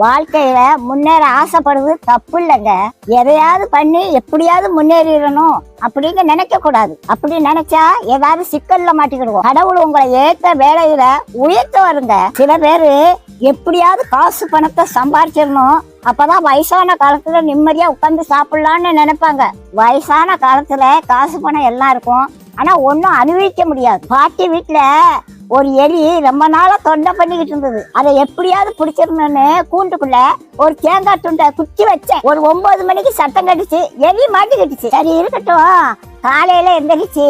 வாழ்க்கையில முன்னேற ஆசைப்படுறது தப்பு இல்லைங்க. எதையாவது பண்ணி எப்படியாவது முன்னேறிடணும் அப்படின்னு நினைக்க கூடாது. அப்படி நினைச்சா ஏதாவது சிக்கல்ல மாட்டிக்கிடுவோம். கடவுள் உங்களை ஏத்த வேலையில உயர்த்த வருங்க. சில பேரு எப்படியாவது காசு பணத்தை சம்பாதிச்சிடணும், அப்பதான் வயசான காலத்துல நிம்மதியா உட்கார்ந்து சாப்பிடலான்னு நினைப்பாங்க. வயசான காலத்துல காசு பணம் எல்லாம் இருக்கும், ஆனா ஒன்னும் அனுபவிக்க முடியாது. பாட்டி வீட்டுல ஒரு எலி ரொம்ப நாளா தொண்டை பண்ணிக்கிட்டு இருந்தது. அதை எப்படியாவது பிடிச்சிடணும்னு கூண்டுக்குள்ள ஒரு தேங்காய் துண்டை குத்தி வச்சேன். ஒரு 9 மணிக்கு சத்தம் கட்டுச்சு, எலி மாட்டிக்கிட்டுச்சு. சரி இருக்கட்டும், காலையில எந்திரிச்சு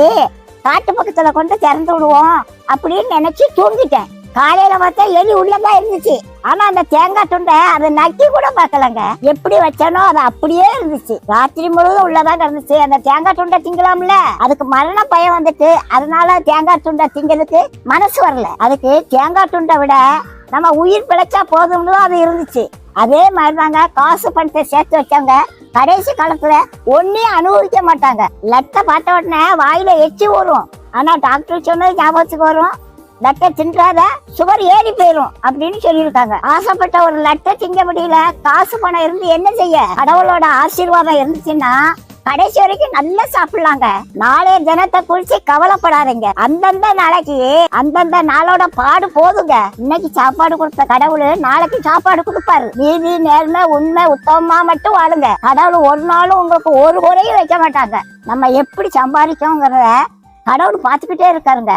காட்டு பக்கத்துல கொண்டு திறந்து விடுவோம் அப்படின்னு நினைச்சு தூங்கிட்டேன். காலையில பார்த்தா எலி உள்ளதான் இருந்துச்சு. ஆனா அந்த தேங்காய் துண்டை அதை நக்கி கூட பார்க்கலங்க. எப்படி வச்சானோ அது அப்படியே இருந்துச்சு. ராத்திரி முழுவதும் உள்ளதான் இருந்துச்சு. அந்த தேங்காய் துண்டை திங்கலாம்ல, அதுக்கு மரண பயம் வந்துட்டு அதனால தேங்காய் துண்டை திங்கிறதுக்கு மனசு வரல. அதுக்கு தேங்காய் துண்டை விட நம்ம உயிர் பிழைச்சா போதும்னு அது இருந்துச்சு. அதே மாதிரிதாங்க காசு பணத்தை சேர்த்து வச்சவங்க கடைசி காலத்துல ஒன்னையும் அனுபவிக்க மாட்டாங்க. லட்டை பார்த்த உடனே வாயில எச்சி வரும், ஆனா டாக்டர் சொன்னது ஞாபகத்துக்கு வரும், லட்டை தின்றாத சுகர் ஏறி போயிரும் அப்படின்னு சொல்லியிருக்காங்க. ஆசைப்பட்ட ஒரு லட்டை திங்க முடியல, காசு பணம் இருந்து என்ன செய்ய? கடவுளோட ஆசீர்வாதம் இருந்துச்சுன்னா கடைசி வரைக்கும் நல்லா சாப்பிடலாங்க. நாளைய தினத்தை குறிச்சு கவலைப்படாதீங்க. அந்தந்த நாளைக்கு அந்தந்த நாளோட பாடு போதுங்க. இன்னைக்கு சாப்பாடு கொடுத்த கடவுள் நாளைக்கு சாப்பாடு கொடுப்பாரு. நீதி நேர்மை உண்மை உத்தமமா மட்டும் வாழுங்க. கடவுள் ஒரு நாளும் உங்களுக்கு ஒரு குறையும் வைக்க மாட்டாங்க. நம்ம எப்படி சம்பாதிக்கோங்கிறத கடவுள் பார்த்துக்கிட்டே இருக்காருங்க.